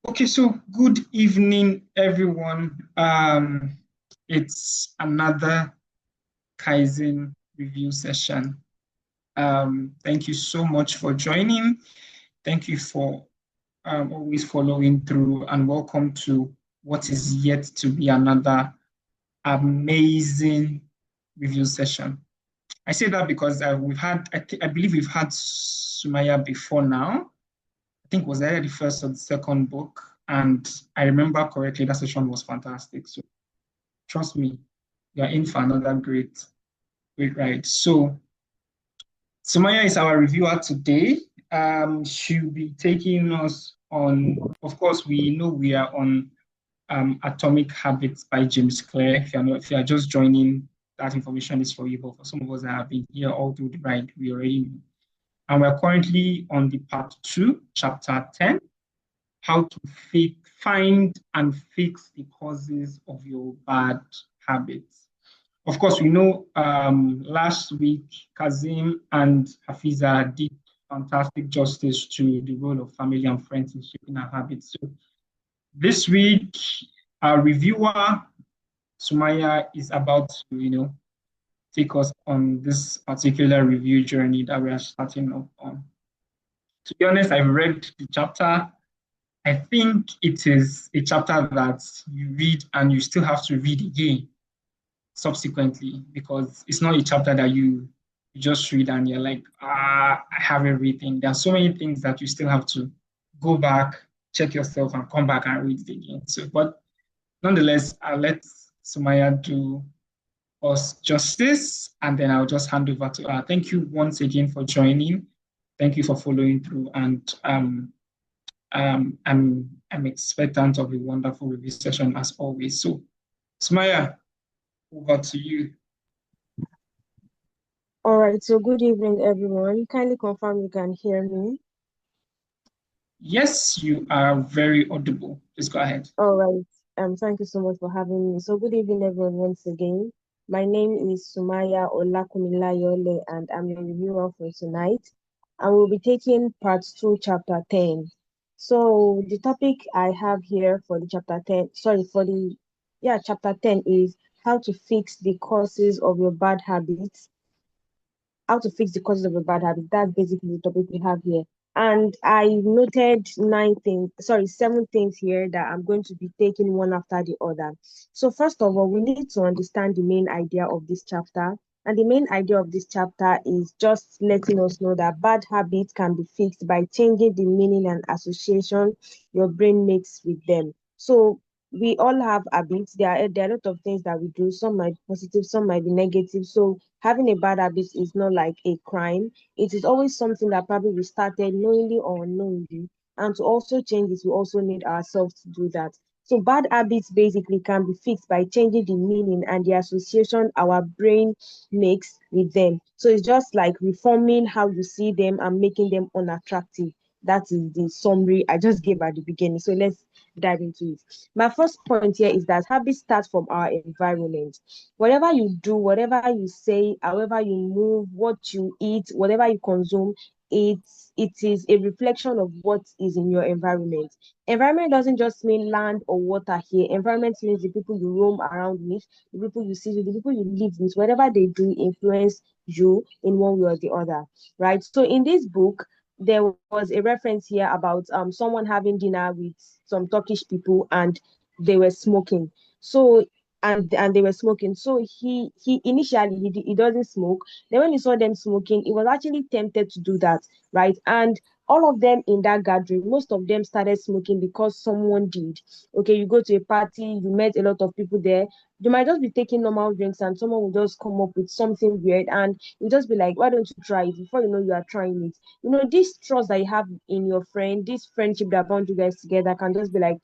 Okay, so good evening, everyone. It's another Kaizen review session. Thank you so much for joining. Thank you for always following through, and welcome to what is yet to be another amazing review session. I say that because I believe we've had Sumaya before now. I think was either the first or the second book. And I remember correctly, that session was fantastic. So trust me, you're in for another great ride. So Sumaya is our reviewer today. She'll be taking us on, of course, we know we are on Atomic Habits by James Clear. If you are just joining, that information is for you. But for some of us that have been here all through the ride, we already know. And we're currently on the part 2, chapter 10, how to find and fix the causes of your bad habits. Of course, we know last week Kazim and Hafiza did fantastic justice to the role of family and friends in shaping our habits. So this week, our reviewer, Sumaya, is about to, take us on this particular review journey that we are starting off on. To be honest, I've read the chapter. I think it is a chapter that you read and you still have to read again subsequently because it's not a chapter that you just read and you're like, I have everything. There are so many things that you still have to go back, check yourself, and come back and read it again. So, but nonetheless, I'll let Sumaya do us justice and then I'll just hand over to her. Thank you once again for joining. Thank you for following through and I'm expectant of a wonderful review session as always. So, Sumaya, over to you. All right, so good evening, everyone. Kindly confirm you can hear me. Yes, you are very audible. Please go ahead. All right, thank you so much for having me. So good evening, everyone, once again. My name is Sumaya Olakumilayole, and I'm your reviewer for tonight. And we'll be taking part 2, chapter 10. So the topic I have here for the chapter 10, chapter 10 is how to fix the causes of your bad habits, how to fix the causes of a bad habit. That's basically the topic we have here. And I noted 7 things here that I'm going to be taking one after the other. So first of all, we need to understand the main idea of this chapter. And the main idea of this chapter is just letting us know that bad habits can be fixed by changing the meaning and association your brain makes with them. So we all have habits. There are a lot of things that we do. Some might be positive, some might be negative. So having a bad habit is not like a crime. It is always something that probably we started knowingly or unknowingly. And to also change this, we also need ourselves to do that. So bad habits basically can be fixed by changing the meaning and the association our brain makes with them. So it's just like reforming how you see them and making them unattractive. That is the summary I just gave at the beginning. So let's dive into it. My first point here is that habits start from our environment. Whatever you do, whatever you say, however you move, what you eat, whatever you consume, it is a reflection of what is in your environment. Environment doesn't just mean land or water here. Environment means the people you roam around with, the people you see with, the people you live with, whatever they do influence you in one way or the other, right? So in this book, there was a reference here about someone having dinner with some Turkish people and they were smoking. So and they were smoking. So he initially he doesn't smoke. Then when he saw them smoking, he was actually tempted to do that, right? And all of them in that gathering, most of them started smoking because someone did. Okay, you go to a party, you met a lot of people there. You might just be taking normal drinks and someone will just come up with something weird and you just be like, why don't you try it? Before you know you are trying it. This trust that you have in your friend, this friendship that bound you guys together can just be like,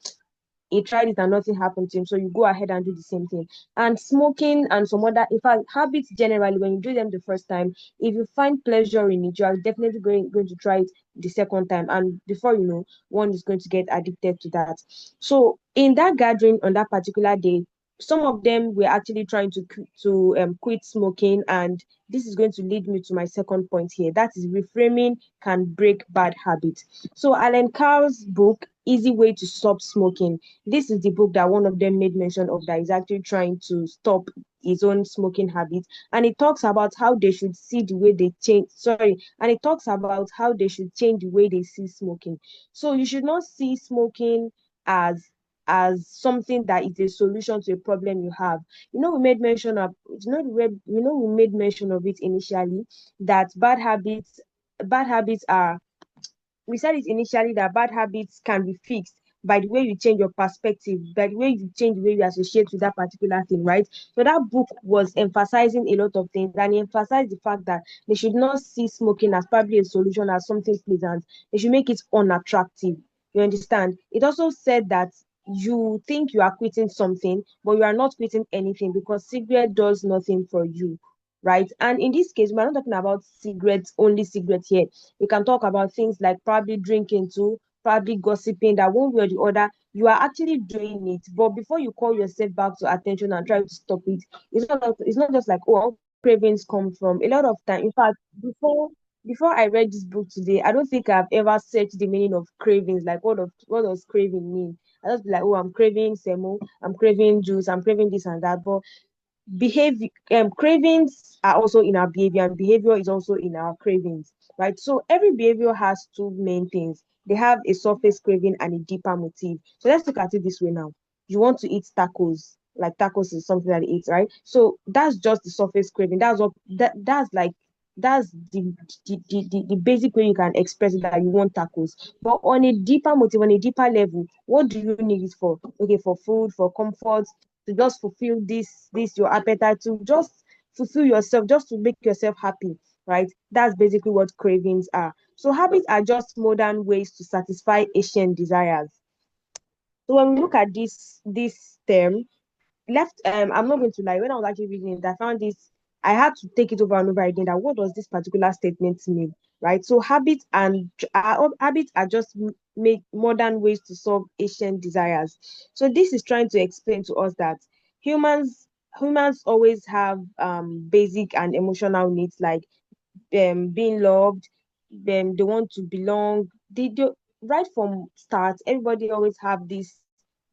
he tried it and nothing happened to him. So you go ahead and do the same thing. And smoking and some other, in fact, habits generally, when you do them the first time, if you find pleasure in it, you are definitely going to try it the second time. And before you know, one is going to get addicted to that. So in that gathering on that particular day, some of them were actually trying to quit smoking, and this is going to lead me to my second point here. That is reframing can break bad habits. So Alan Carr's book easy way to stop smoking. This is the book that one of them made mention of, that is actually trying to stop his own smoking habit. And it talks about how they should see the way they change. Sorry, and it talks about how they should change the way they see smoking. So you should not see smoking as something that is a solution to a problem you have. We made mention of, we made mention of it initially, that bad habits are, we said it initially, that bad habits can be fixed by the way you change your perspective, by the way you change the way you associate with that particular thing, right? So that book was emphasizing a lot of things, and he emphasized the fact that they should not see smoking as probably a solution, as something pleasant. They should make it unattractive. You understand? It also said that you think you are quitting something, but you are not quitting anything, because cigarette does nothing for you, right? And in this case, we're not talking about cigarettes, only cigarettes here. We can talk about things like probably drinking too, probably gossiping, that one way or the other, you are actually doing it. But before you call yourself back to attention and try to stop it, it's not just like, oh, all cravings come from. A lot of time, in fact, before I read this book today, I don't think I've ever searched the meaning of cravings. Like, what does craving mean? I just be like, oh, I'm craving semo, I'm craving juice, I'm craving this and that. But behavior, cravings are also in our behavior, and behavior is also in our cravings, right? So every behavior has two main things. They have a surface craving and a deeper motive. So let's look at it this way now. You want to eat tacos, like tacos is something that they eat, right? So that's just the surface craving. That's the basic way you can express it, that you want tacos. But on a deeper motive, on a deeper level, what do you need it for? Okay, for food, for comfort, to just fulfill this your appetite, to just fulfill yourself, just to make yourself happy, right? That's basically what cravings are. So habits are just modern ways to satisfy ancient desires. So when we look at this term, left I'm not going to lie, when I was actually reading it, I found this, I had to take it over and over again, that what does this particular statement mean, right? So habits are just make modern ways to solve ancient desires. So this is trying to explain to us that humans humans always have basic and emotional needs, like being loved, they want to belong. They right from start, everybody always have this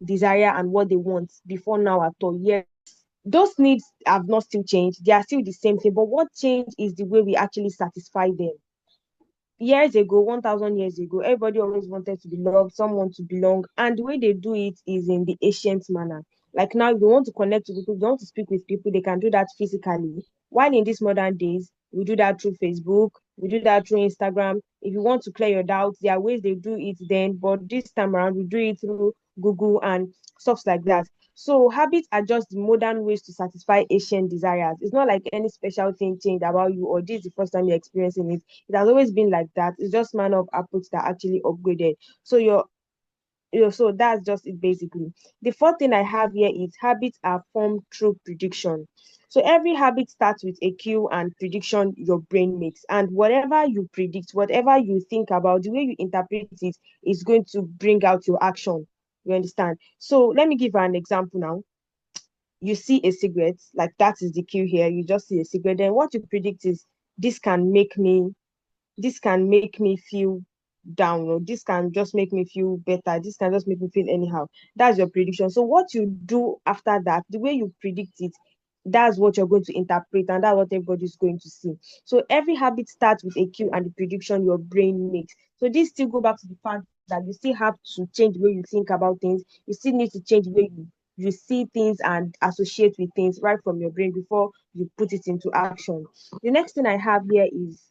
desire and what they want before now at all. Yeah, those needs have not still changed. They are still the same thing. But what changed is the way we actually satisfy them. Years ago, 1,000 years ago, everybody always wanted to be loved, someone to belong. And the way they do it is in the ancient manner. Like now, if they want to connect to people, if they want to speak with people, they can do that physically. While in these modern days, we do that through Facebook, we do that through Instagram. If you want to clear your doubts, there are ways they do it then. But this time around, we do it through Google and stuff like that. So habits are just the modern ways to satisfy ancient desires. It's not like any special thing changed about you, or this is the first time you're experiencing it. It has always been like that. It's just manner of approach that actually upgraded. So so that's just it basically. The fourth thing I have here is habits are formed through prediction. So every habit starts with a cue and prediction your brain makes. And whatever you predict, whatever you think about, the way you interpret it is going to bring out your action. You understand? So let me give you an example now. You see a cigarette, like that is the cue here. You just see a cigarette. Then what you predict is, this can make me this can make me feel down, or this can just make me feel better, this can just make me feel anyhow. That's your prediction. So what you do after that, the way you predict it, that's what you're going to interpret, and that's what everybody's going to see. So every habit starts with a cue and the prediction your brain makes. So this still go back to the fact that you still have to change the way you think about things. You still need to change the way you see things and associate with things right from your brain before you put it into action. The next thing I have here is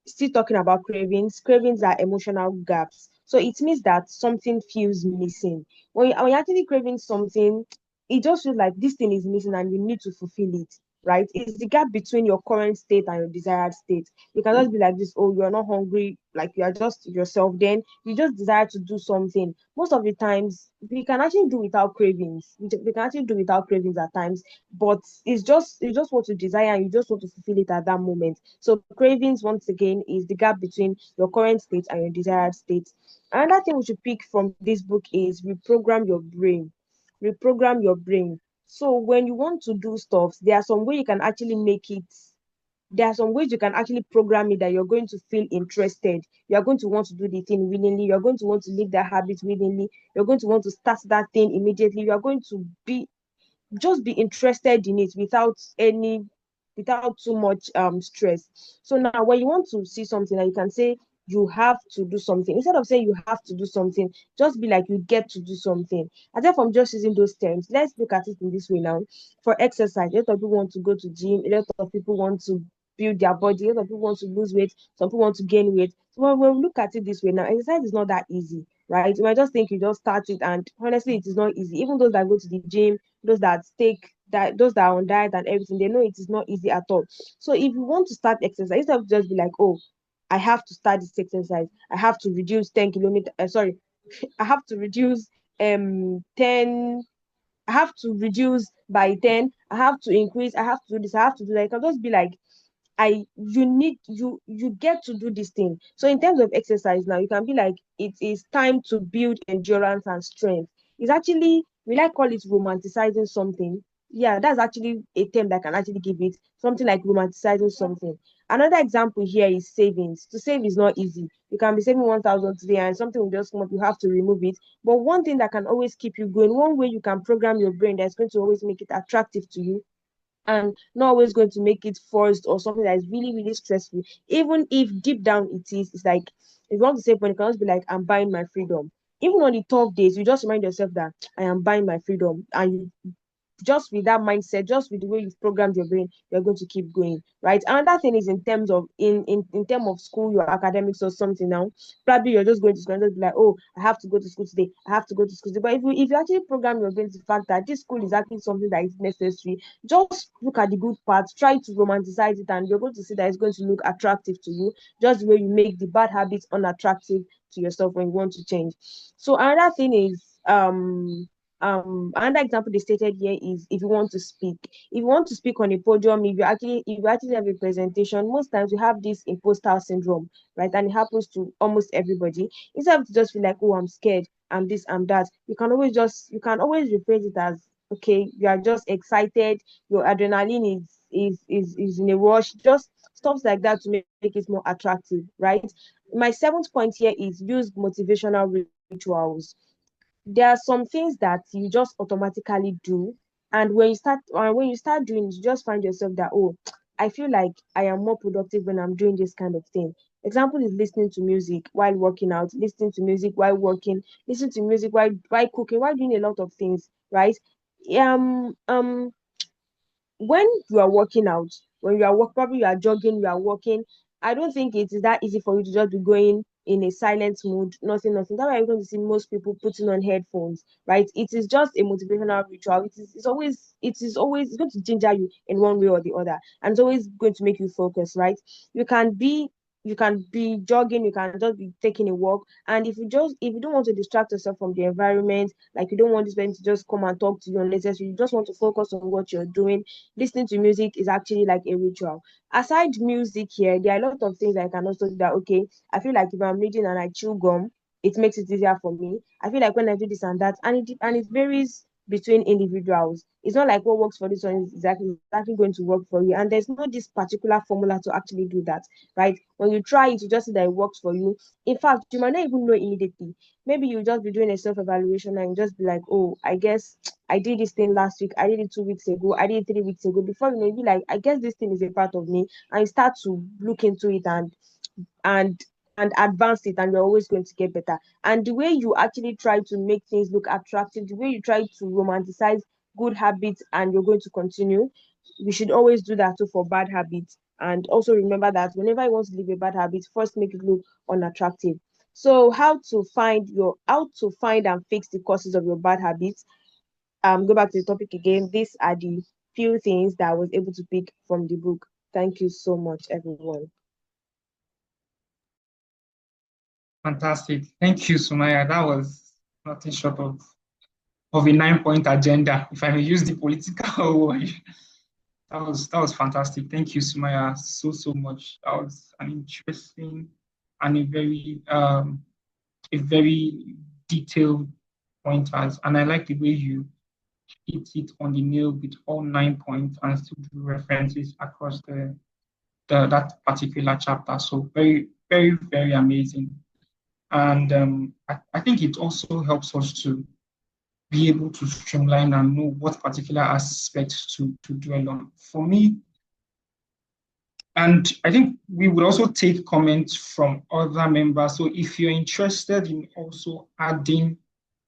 still talking about cravings. Cravings are emotional gaps. So it means that something feels missing. When you're actually craving something, it just feels like this thing is missing and you need to fulfill it, right? It's the gap between your current state and your desired state. You can just be like this, oh, you're not hungry, like you are just yourself, then you just desire to do something. Most of the times, we can actually do without cravings. We can actually do without cravings at times, but it's just what you desire and you just want to fulfill it at that moment. So cravings, once again, is the gap between your current state and your desired state. Another thing we should pick from this book is reprogram your brain. Reprogram your brain. So when you want to do stuff, there are some way you can actually make it there are some ways you can actually program it that you're going to feel interested. You're going to want to do the thing willingly. You're going to want to leave that habit willingly. You're going to want to start that thing immediately. You're going to be interested in it without too much stress. So now when you want to see something that you can say you have to do something, instead of saying you have to do something, just be like you get to do something. And then from just using those terms, let's look at it in this way now. For exercise, a lot of people want to go to gym, a lot of people want to build their body, a lot of people want to lose weight, some people want to gain weight. So when we look at it this way now, exercise is not that easy, right? You might just think you just start it, and honestly it is not easy. Even those that go to the gym, those that are on diet and everything, they know it is not easy at all. So if you want to start exercise, instead of just be like, oh, I have to start this exercise, I have to reduce 10 kilometers, sorry, I have to reduce 10, I have to reduce by 10, I have to increase, I have to do this, I have to do that. You can just be like, you get to do this thing. So in terms of exercise now, you can be like, it is time to build endurance and strength. It's actually, we like call it romanticizing something. Yeah, that's actually a term that can actually give it something like romanticizing something. Another example here is savings. To save is not easy. You can be saving 1,000 today and something will just come up, you have to remove it. But one thing that can always keep you going, one way you can program your brain that's going to always make it attractive to you and not always going to make it forced or something that is really, really stressful. Even if deep down it's like, if you want to save money, you can just be like, I'm buying my freedom. Even on the tough days, you just remind yourself that I am buying my freedom. And you just with that mindset, just with the way you've programmed your brain, you're going to keep going, right? Another thing is in terms of in terms of school, your academics or something now. Probably you're just going to school and just be like, oh, I have to go to school today. I have to go to school today. But if you actually program your brain to the fact that this school is actually something that is necessary, just look at the good parts, try to romanticize it, and you're going to see that it's going to look attractive to you, just the way you make the bad habits unattractive to yourself when you want to change. So another thing is another example they stated here is if you want to speak. If you want to speak on a podium, if you actually have a presentation, most times you have this imposter syndrome, right? And it happens to almost everybody. Instead of just feel like, oh, I'm scared, I'm this, I'm that, you can always rephrase it as, okay, you are just excited, your adrenaline is in a rush, just stuff like that to make it more attractive, right? My seventh point here is use motivational rituals. There are some things that you just automatically do, and when you start doing it, you just find yourself that, oh, I feel like I am more productive when I'm doing this kind of thing. Example is listening to music while working out, listening to music while working, listening to music while cooking, while doing a lot of things, right? When you are working out, when you are probably you are jogging, you are walking, I don't think it is that easy for you to just be going in a silent mood, nothing, nothing. That's why you're going to see most people putting on headphones, right? It is just a motivational ritual. It's going to ginger you in one way or the other, and it's always going to make you focus, right? You can be you can be jogging, you can just be taking a walk, and if you don't want to distract yourself from the environment, like you don't want this person to just come and talk to you unnecessarily, you just want to focus on what you're doing. Listening to music is actually like a ritual. Aside music here, there are a lot of things I can also do that. Okay, I feel like if I'm reading and I chew gum, it makes it easier for me. I feel like when I do this and that, and it varies between individuals. It's not like what works for this one is exactly going to work for you. And there's no this particular formula to actually do that, right? When you try it, you just see that it works for you. In fact, you might not even know immediately. Maybe you just be doing a self-evaluation and you just be like, oh, I guess I did this thing last week, I did it 2 weeks ago, I did it 3 weeks ago. Before you know, you be like, I guess this thing is a part of me, and you start to look into it and and advance it, and you're always going to get better. And the way you actually try to make things look attractive, the way you try to romanticize good habits, and you're going to continue. We should always do that too for bad habits. And also remember that whenever you want to leave a bad habit, first make it look unattractive. So how to find and fix the causes of your bad habits. Go back to the topic again. These are the few things that I was able to pick from the book. Thank you so much, everyone. Fantastic. Thank you, Sumaya. That was nothing short of a 9-point agenda, if I may use the political word. That was fantastic. Thank you, Sumaya, so much. That was an interesting and a very detailed pointers. And I like the way you hit it on the nail with all 9 points and still do references across that particular chapter. So very, very, very amazing. And I think it also helps us to be able to streamline and know what particular aspects to dwell on. For me, and I think we would also take comments from other members. So if you're interested in also adding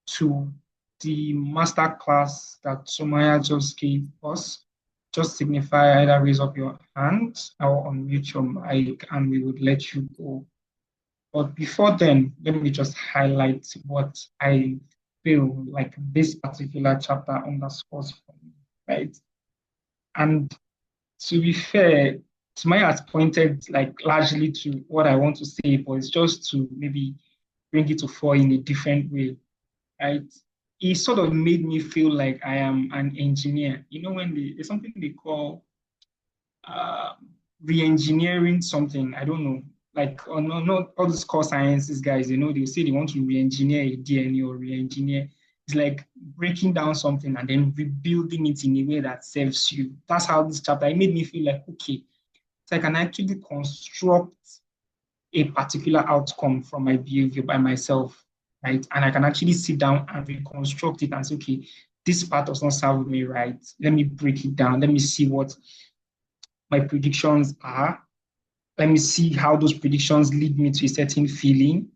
to the master class that Sumaya just gave us, just signify either raise up your hand or unmute your mic and we would let you go. But before then, let me just highlight what I feel like this particular chapter underscores for me, right? And to be fair, Sumaya has pointed like largely to what I want to say, but it's just to maybe bring it to fore in a different way, right? It sort of made me feel like I am an engineer. You know, when there's something they call uh, re-engineering something, I don't know, like oh, no, not all these core sciences guys, you know, they say they want to re-engineer a DNA or re-engineer. It's like breaking down something and then rebuilding it in a way that serves you. That's how this chapter, it made me feel like, okay, so I can actually construct a particular outcome from my behavior by myself, right? And I can actually sit down and reconstruct it and say, okay, this part does not serve me right. Let me break it down. Let me see what my predictions are. Let me see how those predictions lead me to a certain feeling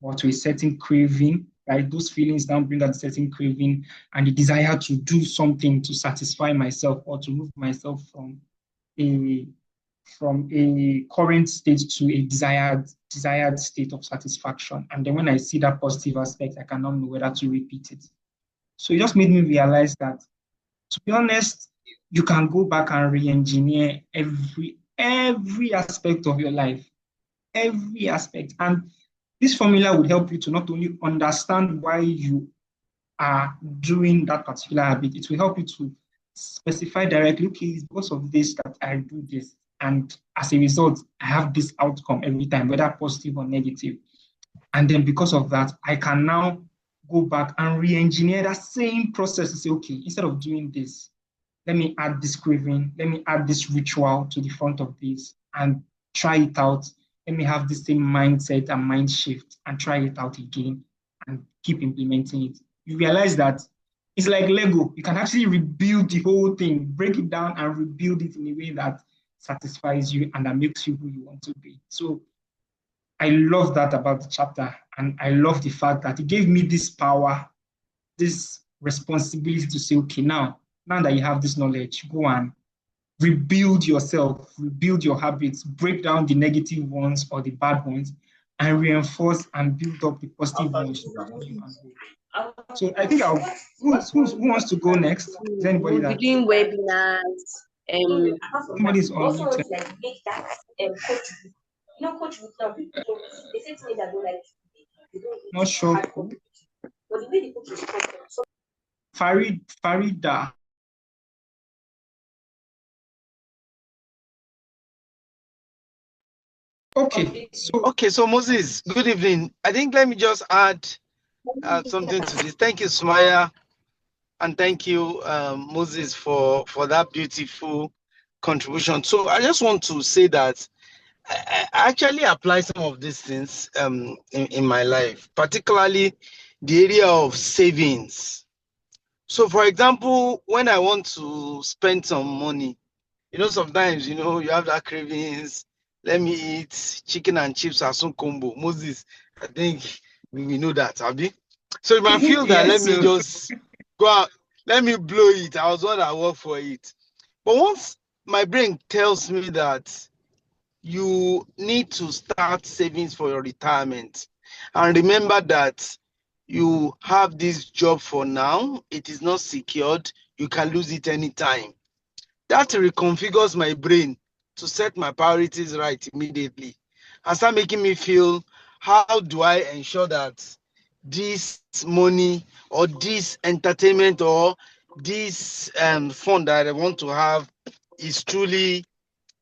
or to a certain craving, right? Those feelings now bring out a certain craving and the desire to do something to satisfy myself or to move myself a from a current state to a desired state of satisfaction. And then when I see that positive aspect, I cannot know whether to repeat it. So it just made me realize that, to be honest, you can go back and re-engineer every aspect of your life, every aspect. And this formula would help you to not only understand why you are doing that particular habit, it will help you to specify directly, okay, it's because of this that I do this. And as a result, I have this outcome every time, whether positive or negative. And then because of that, I can now go back and re-engineer that same process to say, okay, instead of doing this, let me add this craving, let me add this ritual to the front of this and try it out. Let me have the same mindset and mind shift and try it out again and keep implementing it. You realize that it's like Lego. You can actually rebuild the whole thing, break it down and rebuild it in a way that satisfies you and that makes you who you want to be. So I love that about the chapter. And I love the fact that it gave me this power, this responsibility to say, okay, now that you have this knowledge, go and rebuild yourself, rebuild your habits, break down the negative ones or the bad ones, and reinforce and build up the positive ones to propel you and grow. So I think who wants to go next? Is there anybody We'll be that doing webinars. somebody's on YouTube? Not sure who. Farida. Okay, so Moses, good evening. I think let me just add something to this. Thank you, Sumaya, and thank you, Moses, for that beautiful contribution. So I just want to say that I actually apply some of these things in my life, particularly the area of savings. So, for example, when I want to spend some money, sometimes, you have that cravings. Let me eat chicken and chips as some combo. Moses, I think we know that, Abi. So if I feel that, yes, let me just go out, let me blow it. I was one that worked for it. But once my brain tells me that you need to start savings for your retirement, and remember that you have this job for now, it is not secured, you can lose it anytime. That reconfigures my brain to set my priorities right immediately and start making me feel, how do I ensure that this money or this entertainment or this fund that I want to have is truly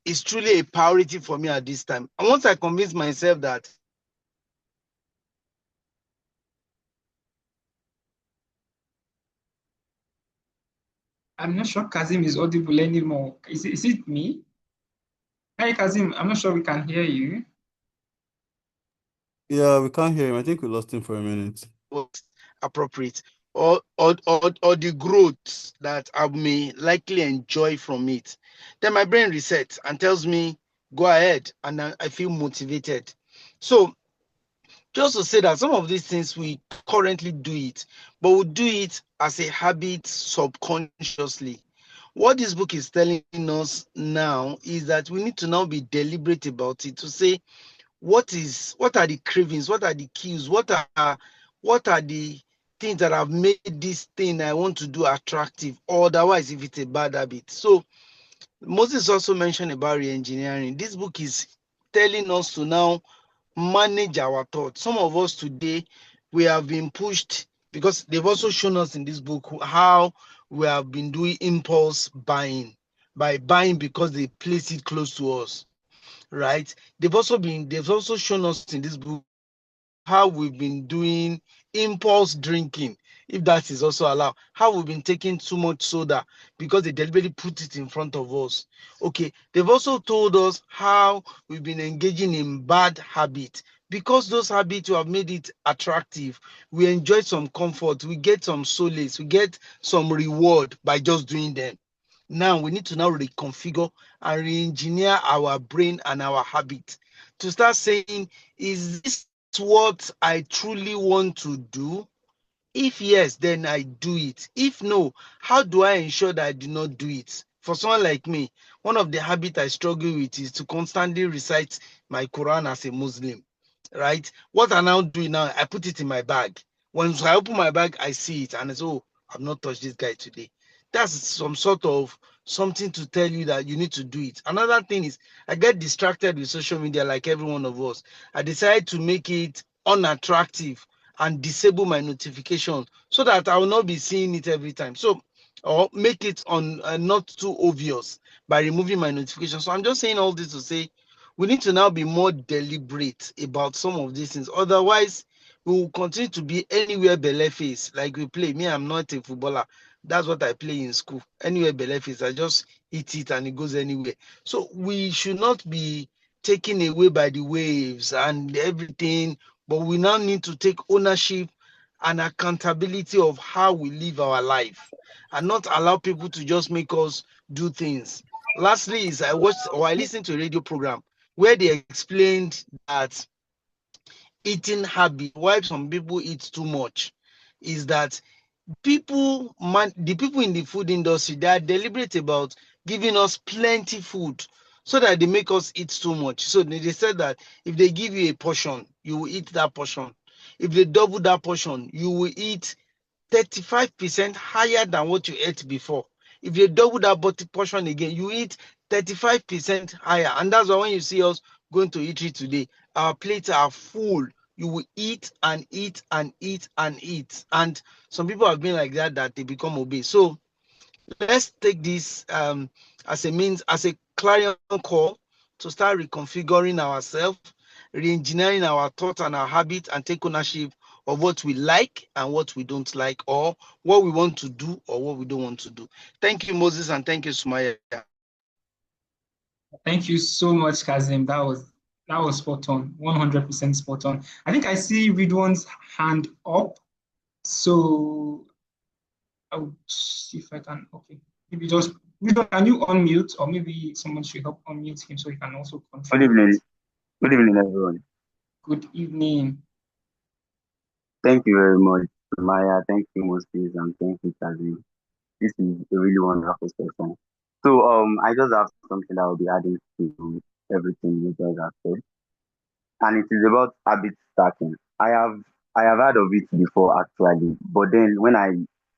a priority for me at this time. And once I convince myself that, I'm not sure Kazim is audible anymore. Is it me? Hi, Kazim. I'm not sure we can hear you. Yeah, we can't hear him. I think we lost him for a minute. Was appropriate, or the growth that I may likely enjoy from it. Then my brain resets and tells me, go ahead, and I feel motivated. So just to say that some of these things we currently do it, but we do it as a habit subconsciously. What this book is telling us now is that we need to now be deliberate about it, to say what are the cravings, what are the cues, what are the things that have made this thing I want to do attractive, or otherwise if it's a bad habit. So Moses also mentioned about re-engineering. This book is telling us to now manage our thoughts. Some of us today, we have been pushed, because they've also shown us in this book how we have been doing impulse buying, by buying because they place it close to us, right? They've also shown us in this book how we've been doing impulse drinking, if that is also allowed, how we've been taking too much soda because they deliberately put it in front of us. Okay, they've also told us how we've been engaging in bad habits because those habits have made it attractive. We enjoy some comfort, we get some solace, we get some reward by just doing them. Now we need to now reconfigure and re-engineer our brain and our habit to start saying, is this what I truly want to do? If yes, then I do it. If no, how do I ensure that I do not do it? For someone like me, one of the habits I struggle with is to constantly recite my Quran as a Muslim, right? What I now do now, I put it in my bag. When I open my bag, I see it and I say, oh, I've not touched this guy today. That's some sort of something to tell you that you need to do it. Another thing is I get distracted with social media like every one of us. I decide to make it unattractive and disable my notifications so that I will not be seeing it every time. So, or make it on not too obvious by removing my notifications. So I'm just saying all this to say we need to now be more deliberate about some of these things. Otherwise, we will continue to be anywhere belle face like we play. Me, I'm not a footballer. That's what I play in school. Anywhere belle face, I just eat it and it goes anywhere. So we should not be taken away by the waves and everything, but we now need to take ownership and accountability of how we live our life and not allow people to just make us do things. Lastly, is I watched or I listened to a radio program where they explained that eating habit, why some people eat too much, is that the people in the food industry, they are deliberate about giving us plenty food so that they make us eat too much. So they said that if they give you a portion, you will eat that portion. If they double that portion, you will eat 35% higher than what you ate before. If you double that portion again, you eat 35% higher. And that's why when you see us going to eatery today, our plates are full. You will eat and eat and eat and eat. And some people have been like that they become obese. So let's take this as a means, as a clarion call to start reconfiguring ourselves, re-engineering our thoughts and our habits, and take ownership of what we like and what we don't like, or what we want to do or what we don't want to do. Thank you, Moses, and thank you, Sumaya. Thank you so much, Kazim. That was spot on, 100% spot on. I think I see Ridwan's hand up. So I'll see if I can. Okay. Maybe just Ridwan, can you unmute, or maybe someone should help unmute him so he can also Good contribute. evening. Good evening, everyone. Good evening. Thank you very much, Maya. Thank you, Moses, and thank you, Kazim. This is a really wonderful session. So, I just have something that will be adding to everything you guys have said, and it is about habit stacking. I have heard of it before, actually, but then when I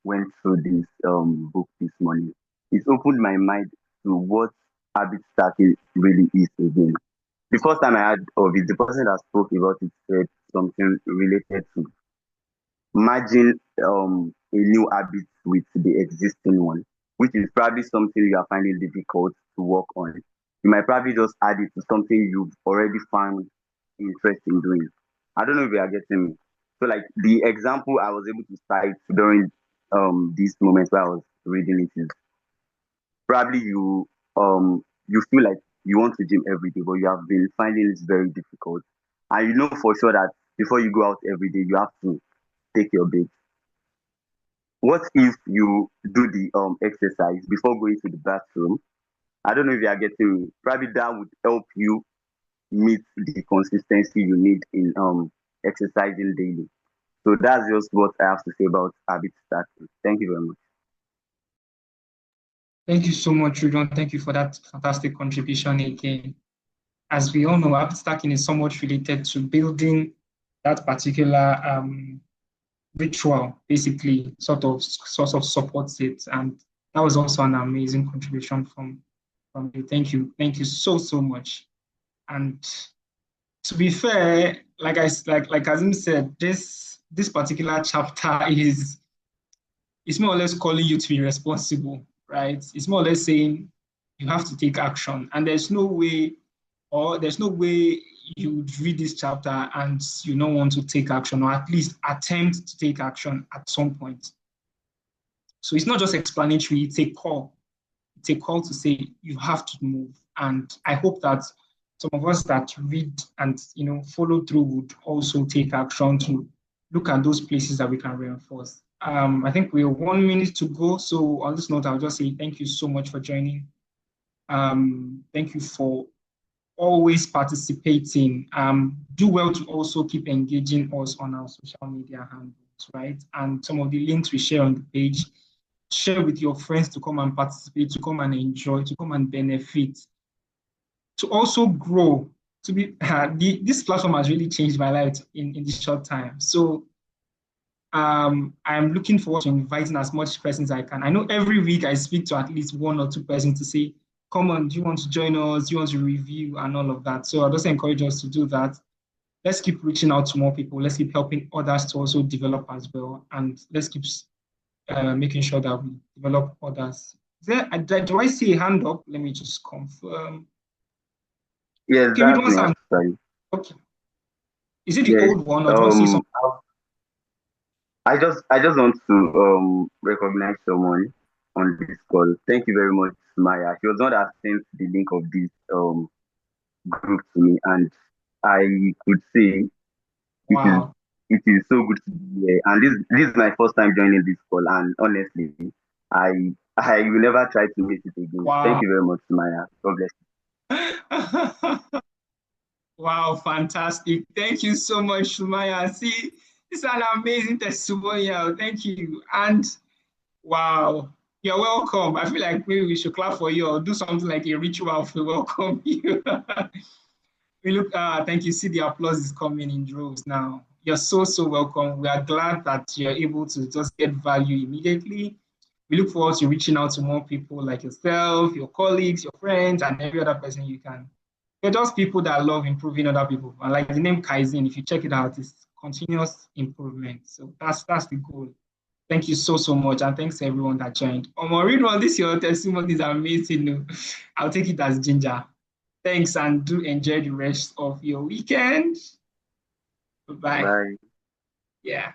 went through this book this morning, it opened my mind to what habit stacking really is again. The first time I heard of it, the person that spoke about it said something related to merging a new habit with the existing one, which is probably something you are finding difficult to work on. You might probably just add it to something you've already found interest in doing. I don't know if you are getting me. So, like the example I was able to cite during these moments where I was reading it is probably you feel like you want to gym every day, but you have been finding it very difficult, and you know for sure that before you go out every day, you have to take your break. What if you do the exercise before going to the bathroom? I don't know if you are getting me. Probably that would help you meet the consistency you need in exercising daily. So that's just what I have to say about habit stacking. Thank you very much. Thank you so much, Rudon. Thank you for that fantastic contribution again. As we all know, habit stacking is somewhat related to building that particular ritual, basically, sort of supports it. And that was also an amazing contribution from you. Thank you so much. And to be fair, like Azim said, this particular chapter is more or less calling you to be responsible, right? It's more or less saying you have to take action, and there's no way you would read this chapter and you don't want to take action, or at least attempt to take action at some point. So it's not just explanatory; it's a call. It's a call to say you have to move. And I hope that some of us that read and follow through would also take action to look at those places that we can reinforce. I think we have 1 minute to go. So on this note, I'll just say thank you so much for joining. Thank you for always participating. Do well to also keep engaging us on our social media handles, right? And some of the links we share on the page, share with your friends to come and participate, to come and enjoy, to come and benefit, to also grow. To be this platform has really changed my life in this short time. So I'm looking forward to inviting as much persons as I can. I know every week I speak to at least 1 or 2 persons to say, come on, do you want to join us? Do you want to review and all of that? So I just encourage us to do that. Let's keep reaching out to more people. Let's keep helping others to also develop as well. And let's keep making sure that we develop others. Do I see a hand up? Let me just confirm. Yes, Okay, we that's don't me sound. actually. Okay. Is it the Yes. old one or do I see something? I just want to recognize someone on this call. Thank you very much, Maya. She was not that sent the link of this group to me, and I could say it is Wow. it is so good to be here. And this is my first time joining this call, and honestly, I will never try to miss it again. Thank Wow. you very much, Maya. God bless Wow, fantastic. Thank you so much, Shumaya. See, it's an amazing testimonial. Thank you. And wow, you're welcome. I feel like maybe we should clap for you or do something like a ritual to welcome you. Thank you. See, the applause is coming in droves now. You're so welcome. We are glad that you're able to just get value immediately. We look forward to reaching out to more people like yourself, your colleagues, your friends, and every other person you can. They're just people that love improving other people. And like the name Kaizen, if you check it out, it's continuous improvement. So that's the goal. Thank you so much. And thanks to everyone that joined. Ridwan, this your testimony is amazing. I'll take it as ginger. Thanks and do enjoy the rest of your weekend. you. Bye-bye. Bye. Yeah.